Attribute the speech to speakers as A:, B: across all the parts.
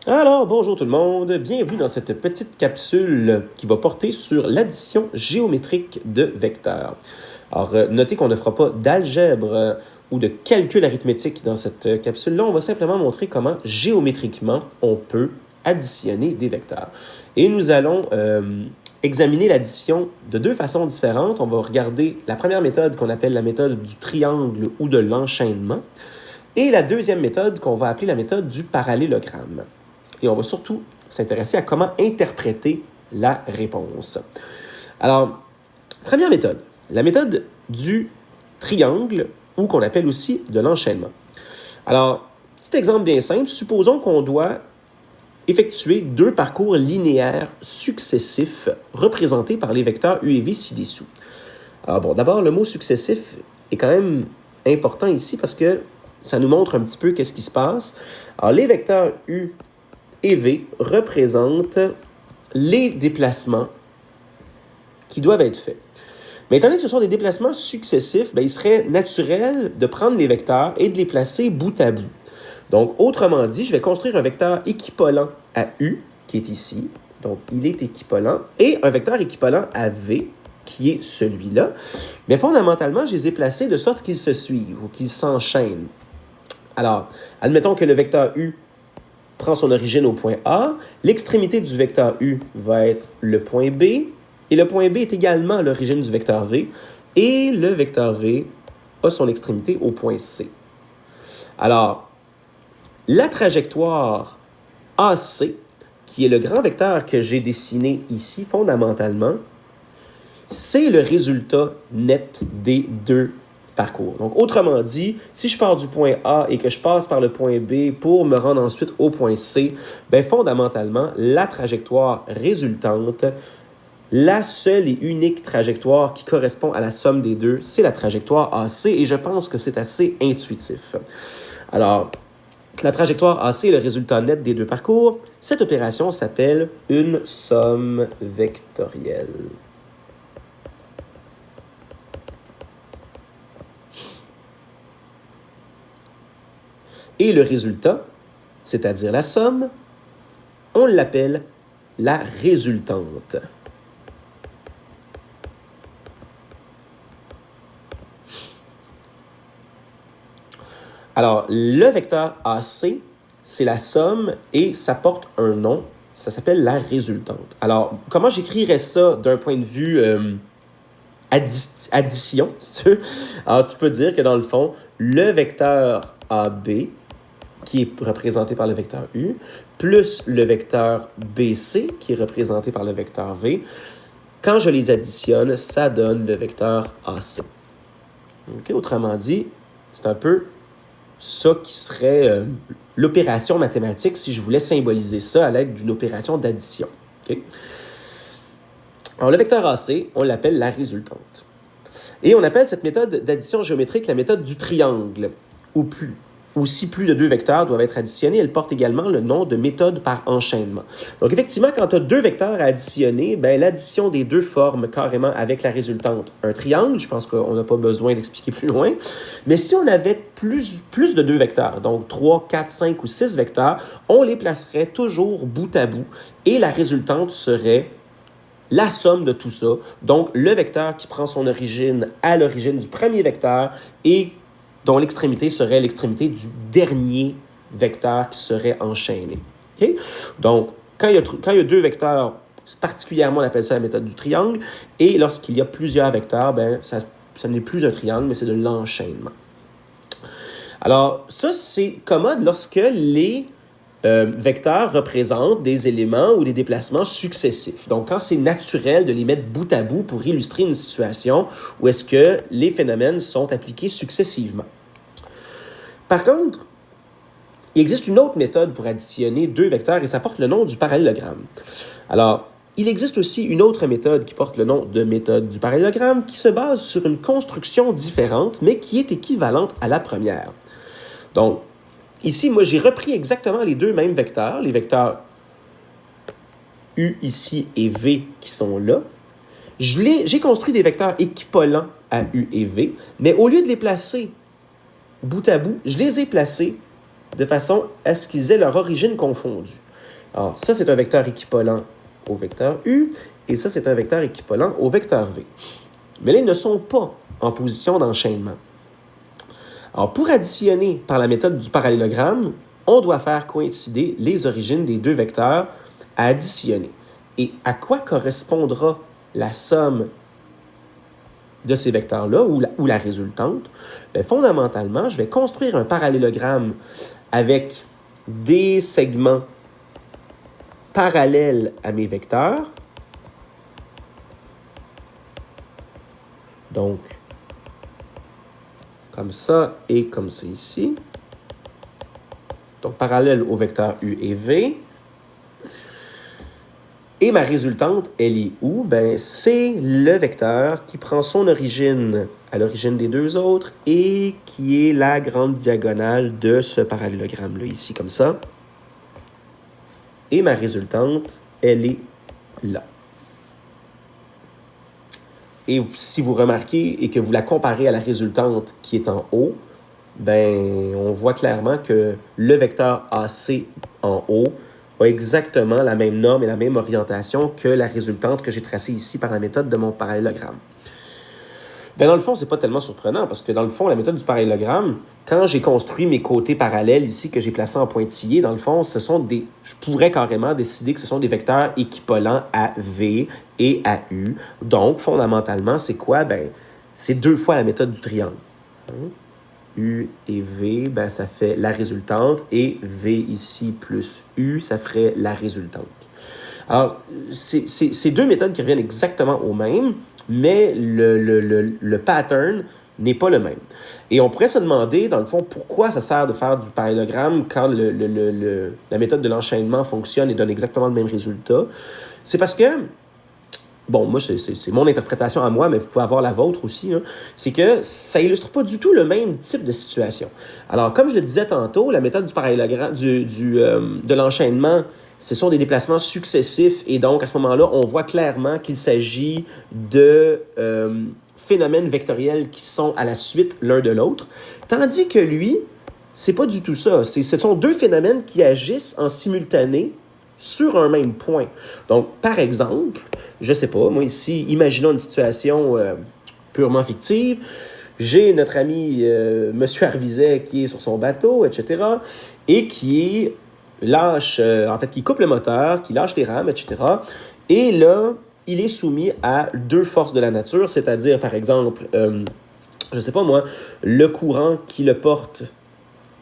A: Alors, bonjour tout le monde, bienvenue dans cette petite capsule qui va porter sur l'addition géométrique de vecteurs. Alors, notez qu'on ne fera pas d'algèbre ou de calcul arithmétique dans cette capsule-là, on va simplement montrer comment géométriquement on peut additionner des vecteurs. Et nous allons examiner l'addition de deux façons différentes. On va regarder la première méthode qu'on appelle la méthode du triangle ou de l'enchaînement, et la deuxième méthode qu'on va appeler la méthode du parallélogramme. Et on va surtout s'intéresser à comment interpréter la réponse. Alors, première méthode, la méthode du triangle ou qu'on appelle aussi de l'enchaînement. Alors, petit exemple bien simple, supposons qu'on doit effectuer deux parcours linéaires successifs représentés par les vecteurs U et V ci-dessous. Alors bon, d'abord, le mot successif est quand même important ici parce que ça nous montre un petit peu qu'est-ce qui se passe. Alors, les vecteurs U et V représentent les déplacements qui doivent être faits. Mais étant donné que ce sont des déplacements successifs, il serait naturel de prendre les vecteurs et de les placer bout à bout. Donc, autrement dit, je vais construire un vecteur équivalent à U, qui est ici. Donc, il est équivalent, et un vecteur équivalent à V, qui est celui-là. Mais fondamentalement, je les ai placés de sorte qu'ils se suivent ou qu'ils s'enchaînent. Alors, admettons que le vecteur U prend son origine au point A, l'extrémité du vecteur U va être le point B, et le point B est également l'origine du vecteur V, et le vecteur V a son extrémité au point C. Alors, la trajectoire AC, qui est le grand vecteur que j'ai dessiné ici fondamentalement, c'est le résultat net des deux parcours. Donc, autrement dit, si je pars du point A et que je passe par le point B pour me rendre ensuite au point C, fondamentalement, la trajectoire résultante, la seule et unique trajectoire qui correspond à la somme des deux, c'est la trajectoire AC, et je pense que c'est assez intuitif. Alors, la trajectoire AC est le résultat net des deux parcours. Cette opération s'appelle une somme vectorielle. Et le résultat, c'est-à-dire la somme, on l'appelle la résultante. Alors, le vecteur AC, c'est la somme et ça porte un nom, ça s'appelle la résultante. Alors, comment j'écrirais ça d'un point de vue addition, si tu veux? Alors, tu peux dire que dans le fond, le vecteur AB, qui est représenté par le vecteur U, plus le vecteur BC, qui est représenté par le vecteur V, quand je les additionne, ça donne le vecteur AC. Okay? Autrement dit, c'est un peu ça qui serait l'opération mathématique si je voulais symboliser ça à l'aide d'une opération d'addition. Okay? Alors, le vecteur AC, on l'appelle la résultante. Et on appelle cette méthode d'addition géométrique la méthode du triangle, ou si plus de deux vecteurs doivent être additionnés, elle porte également le nom de méthode par enchaînement. Donc, effectivement, quand tu as deux vecteurs à additionner, l'addition des deux forme carrément avec la résultante un triangle. Je pense qu'on n'a pas besoin d'expliquer plus loin. Mais si on avait plus de deux vecteurs, donc 3, 4, 5 ou 6 vecteurs, on les placerait toujours bout à bout et la résultante serait la somme de tout ça. Donc, le vecteur qui prend son origine à l'origine du premier vecteur et dont l'extrémité serait l'extrémité du dernier vecteur qui serait enchaîné. Okay? Donc, quand il y a deux vecteurs, particulièrement on appelle ça la méthode du triangle, et lorsqu'il y a plusieurs vecteurs, ça n'est plus un triangle, mais c'est de l'enchaînement. Alors, ça, c'est commode lorsque les vecteurs représentent des éléments ou des déplacements successifs. Donc, quand c'est naturel de les mettre bout à bout pour illustrer une situation où est-ce que les phénomènes sont appliqués successivement. Par contre, il existe une autre méthode pour additionner deux vecteurs et ça porte le nom du parallélogramme. Alors, il existe aussi une autre méthode qui porte le nom de méthode du parallélogramme qui se base sur une construction différente mais qui est équivalente à la première. Donc, ici, moi, j'ai repris exactement les deux mêmes vecteurs, les vecteurs U ici et V qui sont là. J'ai construit des vecteurs équivalents à U et V, mais au lieu de les placer bout à bout, je les ai placés de façon à ce qu'ils aient leur origine confondue. Alors, ça, c'est un vecteur équivalent au vecteur U, et ça, c'est un vecteur équivalent au vecteur V. Mais là, ils ne sont pas en position d'enchaînement. Alors, pour additionner par la méthode du parallélogramme, on doit faire coïncider les origines des deux vecteurs à additionner. Et à quoi correspondra la somme de ces vecteurs-là, ou la résultante? Bien, fondamentalement, je vais construire un parallélogramme avec des segments parallèles à mes vecteurs. Donc, comme ça et comme ça ici. Donc, parallèle aux vecteurs U et V. Et ma résultante, elle est où? Ben, c'est le vecteur qui prend son origine à l'origine des deux autres et qui est la grande diagonale de ce parallélogramme-là, ici, comme ça. Et ma résultante, elle est là. Et si vous remarquez et que vous la comparez à la résultante qui est en haut, ben, on voit clairement que le vecteur AC en haut a exactement la même norme et la même orientation que la résultante que j'ai tracée ici par la méthode de mon parallélogramme. Ben, dans le fond, c'est pas tellement surprenant parce que dans le fond, la méthode du parallélogramme, quand j'ai construit mes côtés parallèles ici que j'ai placés en pointillés, dans le fond, je pourrais carrément décider que ce sont des vecteurs équivalents à V et à U. Donc, fondamentalement, c'est quoi? Ben, c'est 2 fois la méthode du triangle. U et V, ben, ça fait la résultante, et V ici plus U, ça ferait la résultante. Alors, c'est 2 méthodes qui reviennent exactement au même, mais le pattern n'est pas le même. Et on pourrait se demander, dans le fond, pourquoi ça sert de faire du parallélogramme quand la méthode de l'enchaînement fonctionne et donne exactement le même résultat. C'est parce que, bon, moi, c'est mon interprétation à moi, mais vous pouvez avoir la vôtre aussi, hein, c'est que ça illustre pas du tout le même type de situation. Alors, comme je le disais tantôt, la méthode du parallélogramme, de l'enchaînement, ce sont des déplacements successifs, et donc, à ce moment-là, on voit clairement qu'il s'agit de phénomènes vectoriels qui sont à la suite l'un de l'autre, tandis que lui, c'est pas du tout ça. Ce sont 2 phénomènes qui agissent en simultané sur un même point. Donc, par exemple, je sais pas, moi ici, imaginons une situation purement fictive. J'ai notre ami Monsieur Arviset qui est sur son bateau, etc., et qui qui coupe le moteur, qui lâche les rames, etc. Et là, il est soumis à 2 forces de la nature, c'est-à-dire, par exemple, je sais pas moi, le courant qui le porte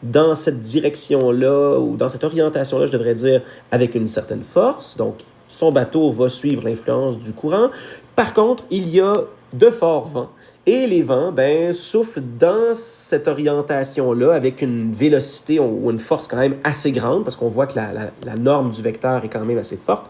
A: dans cette direction-là, ou dans cette orientation-là, je devrais dire, avec une certaine force. Donc, son bateau va suivre l'influence du courant. Par contre, il y a de forts vents. Et les vents, ben, soufflent dans cette orientation-là avec une vélocité ou une force quand même assez grande, parce qu'on voit que la norme du vecteur est quand même assez forte.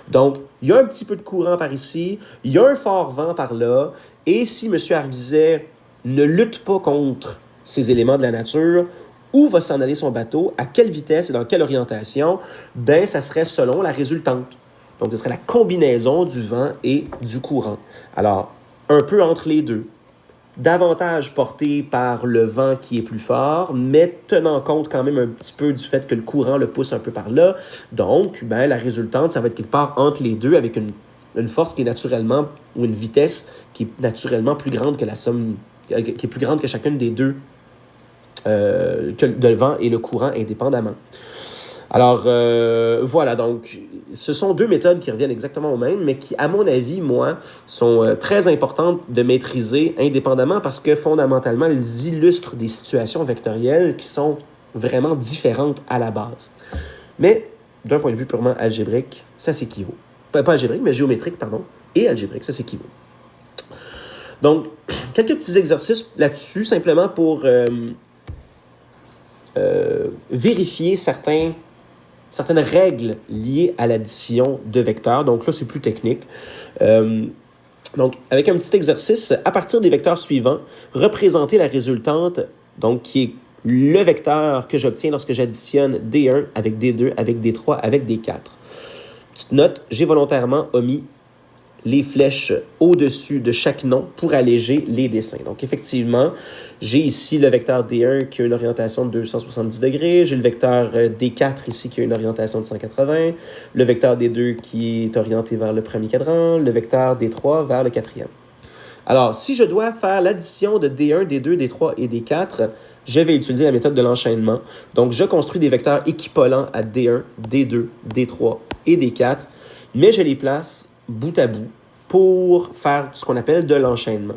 A: Donc, il y a un petit peu de courant par ici, il y a un fort vent par là, et si M. Arviset ne lutte pas contre ces éléments de la nature, où va s'en aller son bateau, à quelle vitesse et dans quelle orientation, ben, ça serait selon la résultante. Donc, ce serait la combinaison du vent et du courant. Alors, un peu entre les deux. Davantage porté par le vent qui est plus fort, mais tenant compte quand même un petit peu du fait que le courant le pousse un peu par là. Donc, ben, la résultante, ça va être quelque part entre les deux, avec une force qui est naturellement, ou une vitesse qui est naturellement plus grande que la somme, qui est plus grande que chacune des deux, que le vent et le courant indépendamment. Alors, voilà, donc, ce sont 2 méthodes qui reviennent exactement au même, mais qui, à mon avis, moi, sont très importantes de maîtriser indépendamment parce que, fondamentalement, elles illustrent des situations vectorielles qui sont vraiment différentes à la base. Mais, d'un point de vue purement algébrique, ça s'équivaut. Pas algébrique, mais géométrique, pardon, et algébrique, ça s'équivaut. Donc, quelques petits exercices là-dessus, simplement pour vérifier certaines règles liées à l'addition de vecteurs. Donc là, c'est plus technique. Donc, avec un petit exercice, à partir des vecteurs suivants, représenter la résultante, donc qui est le vecteur que j'obtiens lorsque j'additionne D1 avec D2, avec D3, avec D4. Petite note, j'ai volontairement omis les flèches au-dessus de chaque nom pour alléger les dessins. Donc, effectivement, j'ai ici le vecteur D1 qui a une orientation de 270 degrés, j'ai le vecteur D4 ici qui a une orientation de 180, le vecteur D2 qui est orienté vers le premier cadran, le vecteur D3 vers le quatrième. Alors, si je dois faire l'addition de D1, D2, D3 et D4, je vais utiliser la méthode de l'enchaînement. Donc, je construis des vecteurs équivalents à D1, D2, D3 et D4, mais je les place bout à bout pour faire ce qu'on appelle de l'enchaînement.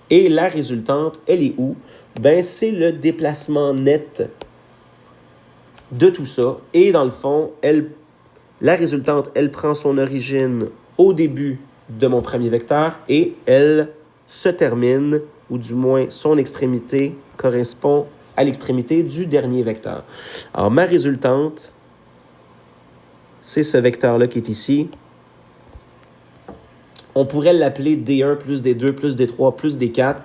A: Et la résultante, elle est où? Ben, c'est le déplacement net de tout ça. Et dans le fond, la résultante, elle prend son origine au début de mon premier vecteur et elle se termine, ou du moins son extrémité correspond à l'extrémité du dernier vecteur. Alors, ma résultante, c'est ce vecteur-là qui est ici. On pourrait l'appeler D1 plus D2 plus D3 plus D4,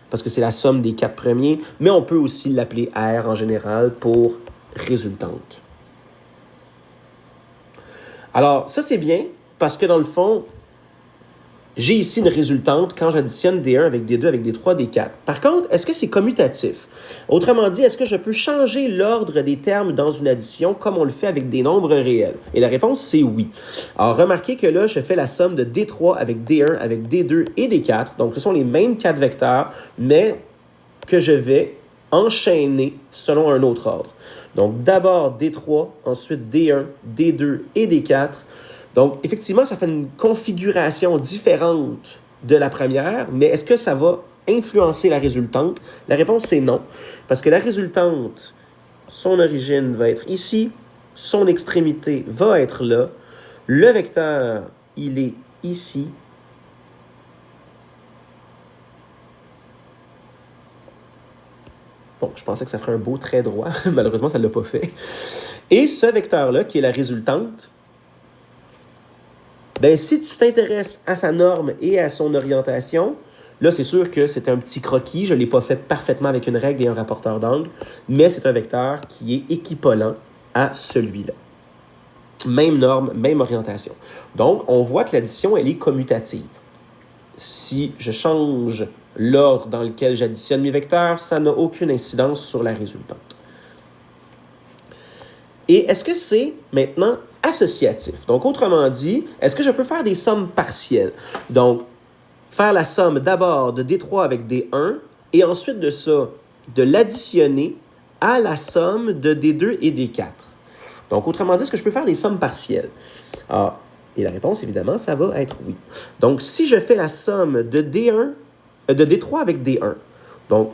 A: parce que c'est la somme des 4 premiers, mais on peut aussi l'appeler R en général pour résultante. Alors, ça c'est bien, parce que dans le fond, j'ai ici une résultante quand j'additionne D1 avec D2 avec D3, D4. Par contre, est-ce que c'est commutatif? Autrement dit, est-ce que je peux changer l'ordre des termes dans une addition comme on le fait avec des nombres réels? Et la réponse, c'est oui. Alors, remarquez que là, je fais la somme de D3 avec D1 avec D2 et D4. Donc, ce sont les mêmes 4 vecteurs, mais que je vais enchaîner selon un autre ordre. Donc, d'abord D3, ensuite D1, D2 et D4. Donc, effectivement, ça fait une configuration différente de la première, mais est-ce que ça va influencer la résultante? La réponse, c'est non, parce que la résultante, son origine va être ici, son extrémité va être là, le vecteur, il est ici, bon, je pensais que ça ferait un beau trait droit, malheureusement, ça ne l'a pas fait. Et ce vecteur-là, qui est la résultante, ben, si tu t'intéresses à sa norme et à son orientation, là, c'est sûr que c'est un petit croquis. Je ne l'ai pas fait parfaitement avec une règle et un rapporteur d'angle, mais c'est un vecteur qui est équivalent à celui-là. Même norme, même orientation. Donc, on voit que l'addition, elle est commutative. Si je change l'ordre dans lequel j'additionne mes vecteurs, ça n'a aucune incidence sur la résultante. Et est-ce que c'est maintenant associatif? Donc, autrement dit, est-ce que je peux faire des sommes partielles? Donc, faire la somme d'abord de D3 avec D1 et ensuite de ça, de l'additionner à la somme de D2 et D4. Donc, autrement dit, est-ce que je peux faire des sommes partielles? Ah, et la réponse, évidemment, ça va être oui. Donc, si je fais la somme de D3 avec D1, donc,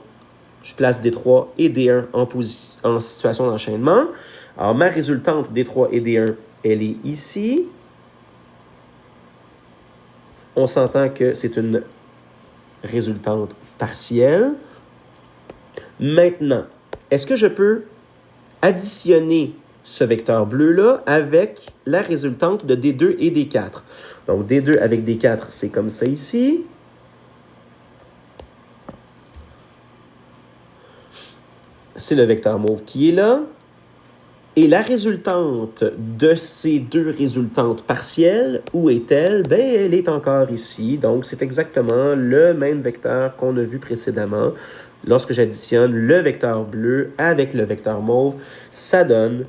A: je place D3 et D1 en situation d'enchaînement. Alors, ma résultante D3 et D1, elle est ici. On s'entend que c'est une résultante partielle. Maintenant, est-ce que je peux additionner ce vecteur bleu-là avec la résultante de D2 et D4? Donc, D2 avec D4, c'est comme ça ici. C'est le vecteur mauve qui est là. Et la résultante de ces deux résultantes partielles, où est-elle? Ben, elle est encore ici. Donc, c'est exactement le même vecteur qu'on a vu précédemment. Lorsque j'additionne le vecteur bleu avec le vecteur mauve, ça donne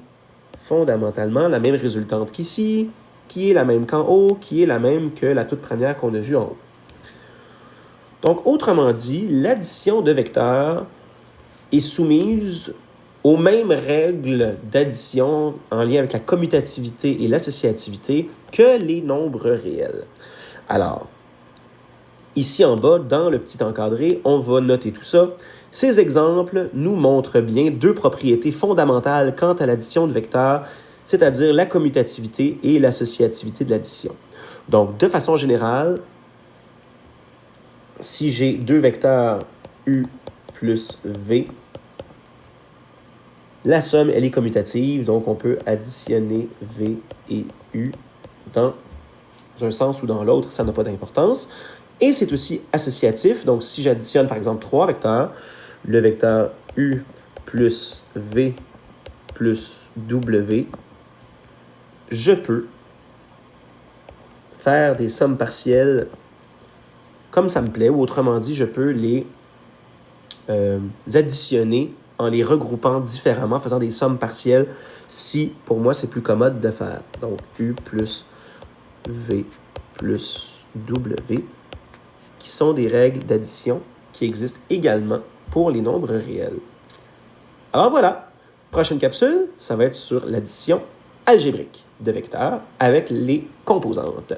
A: fondamentalement la même résultante qu'ici, qui est la même qu'en haut, qui est la même que la toute première qu'on a vue en haut. Donc, autrement dit, l'addition de vecteurs est soumise aux mêmes règles d'addition en lien avec la commutativité et l'associativité que les nombres réels. Alors, ici en bas, dans le petit encadré, on va noter tout ça. Ces exemples nous montrent bien deux propriétés fondamentales quant à l'addition de vecteurs, c'est-à-dire la commutativité et l'associativité de l'addition. Donc, de façon générale, si j'ai deux vecteurs U plus V, la somme, elle est commutative, donc on peut additionner V et U dans un sens ou dans l'autre, ça n'a pas d'importance. Et c'est aussi associatif, donc si j'additionne par exemple trois vecteurs, le vecteur U plus V plus W, je peux faire des sommes partielles comme ça me plaît, ou autrement dit, je peux les additionner en les regroupant différemment, en faisant des sommes partielles, si pour moi c'est plus commode de faire. Donc U plus V plus W, qui sont des règles d'addition qui existent également pour les nombres réels. Alors voilà, prochaine capsule, ça va être sur l'addition algébrique de vecteurs avec les composantes.